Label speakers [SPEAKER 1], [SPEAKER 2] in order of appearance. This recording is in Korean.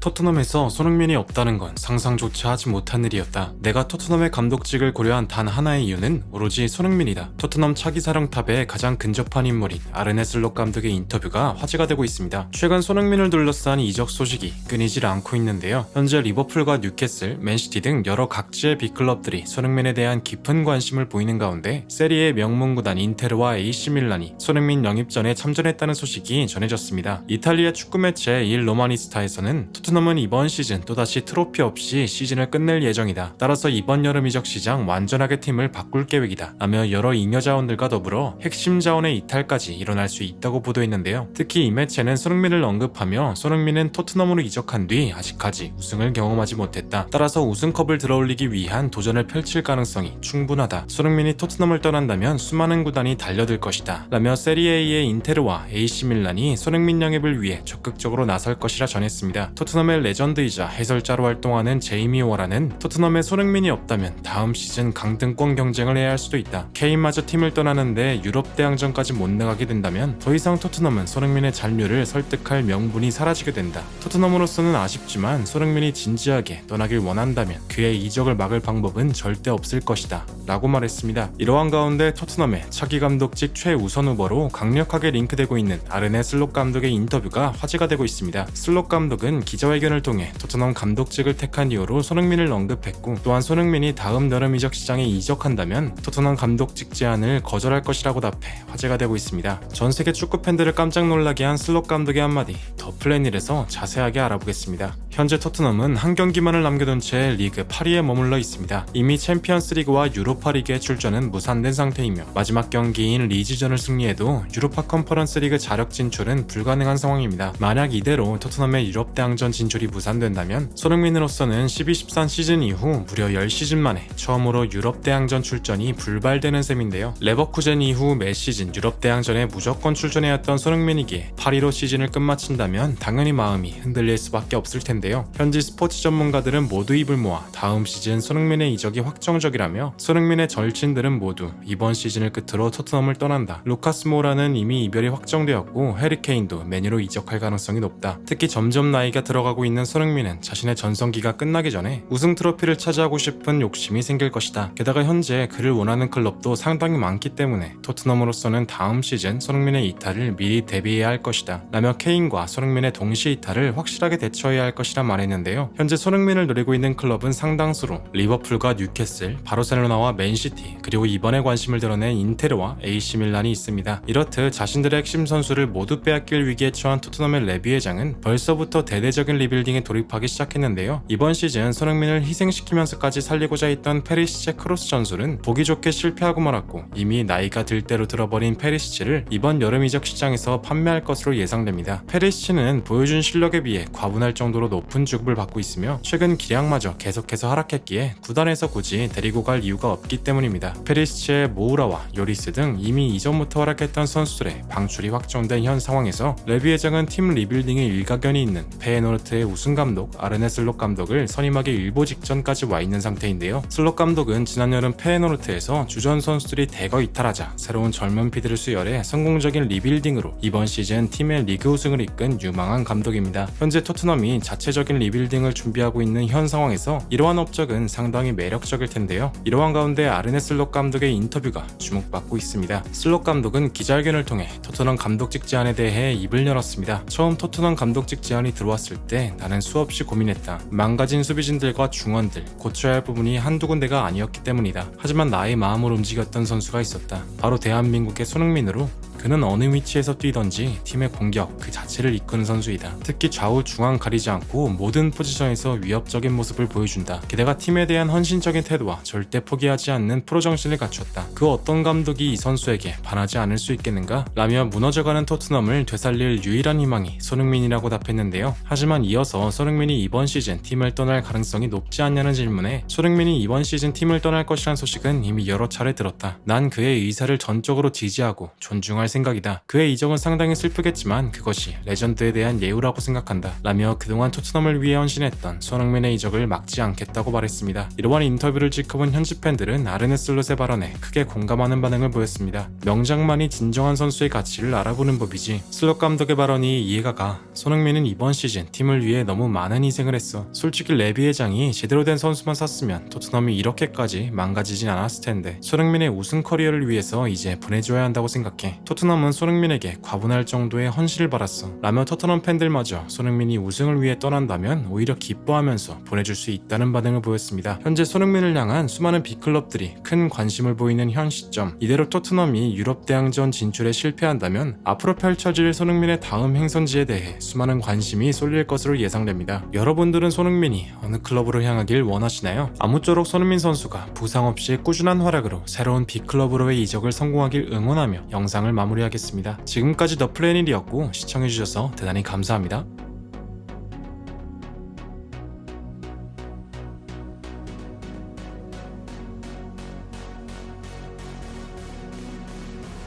[SPEAKER 1] 토트넘에서 손흥민이 없다는 건 상상조차 하지 못한 일이었다. 내가 토트넘의 감독직을 고려한 단 하나의 이유는 오로지 손흥민이다. 토트넘 차기 사령탑에 가장 근접한 인물인 아르네 슬롯 감독의 인터뷰가 화제가 되고 있습니다. 최근 손흥민을 둘러싼 이적 소식이 끊이질 않고 있는데요. 현재 리버풀과 뉴캐슬, 맨시티 등 여러 각지의 빅클럽들이 손흥민에 대한 깊은 관심을 보이는 가운데 세리에 명문 구단 인테르와 AC 밀란이 손흥민 영입전에 참전했다는 소식이 전해졌습니다. 이탈리아 축구 매체 일 로마니스타에서는 토트넘은 이번 시즌 또다시 트로피 없이 시즌을 끝낼 예정이다. 따라서 이번 여름 이적 시장 완전하게 팀을 바꿀 계획이다. 라며 여러 잉여 자원들과 더불어 핵심 자원의 이탈까지 일어날 수 있다고 보도했는데요. 특히 이 매체는 손흥민을 언급하며 손흥민은 토트넘으로 이적한 뒤 아직까지 우승을 경험하지 못했다. 따라서 우승컵을 들어올리기 위한 도전을 펼칠 가능성이 충분하다. 손흥민이 토트넘을 떠난다면 수많은 구단이 달려들 것이다. 라며 세리에A의 인테르와 AC 밀란이 손흥민 영입을 위해 적극적으로 나설 것이라 전했습니다. 토트넘의 레전드이자 해설자로 활동하는 제이미 워라는 토트넘에 손흥민이 없다면 다음 시즌 강등권 경쟁을 해야 할 수도 있다. 케인마저 팀을 떠나는데 유럽 대항전까지 못 나가게 된다면 더 이상 토트넘은 손흥민의 잔류를 설득할 명분이 사라지게 된다. 토트넘으로서는 아쉽지만 손흥민이 진지하게 떠나길 원한다면 그의 이적을 막을 방법은 절대 없을 것이다. 라고 말했습니다. 이러한 가운데 토트넘의 차기 감독직 최우선 후보로 강력하게 링크되고 있는 아르네 슬롯 감독의 인터뷰가 화제가 되고 있습니다. 슬롯 감독은 기자회견을 통해 토트넘 감독직을 택한 이유로 손흥민을 언급했고, 또한 손흥민이 다음 여름 이적 시장에 이적한다면 토트넘 감독직 제안을 거절할 것이라고 답해 화제가 되고 있습니다. 전 세계 축구 팬들을 깜짝 놀라게 한 슬롯 감독의 한마디, 더 플랜1에서 자세하게 알아보겠습니다. 현재 토트넘은 한 경기만을 남겨둔 채 리그 8위에 머물러 있습니다. 이미 챔피언스 리그와 유로파 리그의 출전은 무산된 상태이며 마지막 경기인 리즈전을 승리해도 유로파 컨퍼런스 리그 자력 진출은 불가능한 상황입니다. 만약 이대로 토트넘의 유럽 대항전 진출이 무산된다면 손흥민으로서는 12-13 시즌 이후 무려 10시즌 만에 처음으로 유럽 대항전 출전이 불발되는 셈인데요. 레버쿠젠 이후 매 시즌 유럽 대항전에 무조건 출전해야 했던 손흥민이기에 8위로 시즌을 끝마친다면 당연히 마음이 흔들릴 수밖에 없을 텐데요. 현지 스포츠 전문가들은 모두 입을 모아 다음 시즌 손흥민의 이적이 확정적이라며 손흥민의 절친들은 모두 이번 시즌을 끝으로 토트넘을 떠난다. 루카스 모라는 이미 이별이 확정되었고 해리 케인도 맨유로 이적할 가능성이 높다. 특히 점점 나이가 들어가고 있는 손흥민은 자신의 전성기가 끝나기 전에 우승 트로피를 차지하고 싶은 욕심이 생길 것이다. 게다가 현재 그를 원하는 클럽도 상당히 많기 때문에 토트넘으로서는 다음 시즌 손흥민의 이탈을 미리 대비해야 할 것이다. 라며 케인과 손흥민의 동시 이탈을 확실하게 대처해야 할 것이라 말했는데요. 현재 손흥민을 노리고 있는 클럽은 상당수로 리버풀과 뉴캐슬, 바르셀로나와 맨시티, 그리고 이번에 관심을 드러낸 인테르와 AC 밀란이 있습니다. 이렇듯 자신들의 핵심 선수를 모두 빼앗길 위기에 처한 토트넘의 레비 회장은 벌써부터 대대적인 리빌딩에 돌입하기 시작했는데요. 이번 시즌 손흥민을 희생시키면서까지 살리고자 했던 페리시치의 크로스 전술은 보기 좋게 실패하고 말았고, 이미 나이가 들 대로 들어버린 페리시치를 이번 여름 이적 시장에서 판매할 것으로 예상됩니다. 페리시치는 보여준 실력에 비해 과분할 정도로 높은 주급을 받고 있으며 최근 기량마저 계속해서 하락했기에 구단에서 굳이 데리고 갈 이유가 없기 때문입니다. 페리시치의 모우라와 요리스 등 이미 이전부터 활약했던 선수들의 방출이 확정된 현 상황에서 레비 회장은 팀 리빌딩에 일가견이 있는 페예노르트의 우승 감독 아르네 슬롯 감독을 선임하기 일보 직전까지 와 있는 상태인데요. 슬롯 감독은 지난 여름 페예노르트에서 주전 선수들이 대거 이탈하자 새로운 젊은 피들을 수혈해 성공적인 리빌딩으로 이번 시즌 팀의 리그 우승을 이끈 유망한 감독입니다. 현재 토트넘이 자체적인 리빌딩을 준비하고 있는 현 상황에서 이러한 업적은 상당히 매력적일 텐데요. 이러한 가운데 아르네 슬롯 감독의 인터뷰가 주목받고 있습니다. 슬롯 감독은 기자회견을 통해 토트넘 감독직 제안에 대해 입을 열었습니다. 처음 토트넘 감독직 제안이 들어왔을 때 나는 수없이 고민했다. 망가진 수비진들과 중원들, 고쳐야 할 부분이 한두 군데가 아니었기 때문이다. 하지만 나의 마음을 움직였던 선수가 있었다. 바로 대한민국의 손흥민으로. 그는 어느 위치에서 뛰던지 팀의 공격 그 자체를 이끄는 선수이다. 특히 좌우 중앙 가리지 않고 모든 포지션에서 위협적인 모습을 보여준다. 게다가 팀에 대한 헌신적인 태도와 절대 포기하지 않는 프로 정신을 갖췄다. 그 어떤 감독이 이 선수에게 반하지 않을 수 있겠는가? 라며 무너져가는 토트넘을 되살릴 유일한 희망이 손흥민이라고 답했는데요. 하지만 이어서 손흥민이 이번 시즌 팀을 떠날 가능성이 높지 않냐는 질문에 손흥민이 이번 시즌 팀을 떠날 것이란 소식은 이미 여러 차례 들었다. 난 그의 의사를 전적으로 지지하고 존중할 생각이다. 그의 이적은 상당히 슬프겠지만 그것이 레전드에 대한 예우라고 생각한다. 라며 그동안 토트넘을 위해 헌신했던 손흥민의 이적을 막지 않겠다고 말했습니다. 이러한 인터뷰를 지켜본 현지 팬들은 아르네 슬롯의 발언에 크게 공감하는 반응을 보였습니다. 명장만이 진정한 선수의 가치를 알아보는 법이지. 슬롯 감독의 발언이 이해가 가. 손흥민은 이번 시즌 팀을 위해 너무 많은 희생을 했어. 솔직히 레비 회장이 제대로 된 선수만 샀으면 토트넘이 이렇게까지 망가지진 않았을 텐데 손흥민의 우승 커리어를 위해서 이제 보내줘야 한다고 생각해. 토트넘은 손흥민에게 과분할 정도의 헌신을 받았어. 라며 토트넘 팬들마저 손흥민이 우승을 위해 떠난다면 오히려 기뻐하면서 보내줄 수 있다는 반응을 보였습니다. 현재 손흥민을 향한 수많은 빅클럽들이 큰 관심을 보이는 현 시점, 이대로 토트넘이 유럽 대항전 진출에 실패한다면 앞으로 펼쳐질 손흥민의 다음 행선지에 대해 수많은 관심이 쏠릴 것으로 예상됩니다. 여러분들은 손흥민이 어느 클럽으로 향하길 원하시나요? 아무쪼록 손흥민 선수가 부상 없이 꾸준한 활약으로 새로운 빅클럽으로의 이적을 성공하길 응원하며 영상을 마무리하겠습니다. 지금까지 더 플래닛이었고 시청해주셔서 대단히 감사합니다.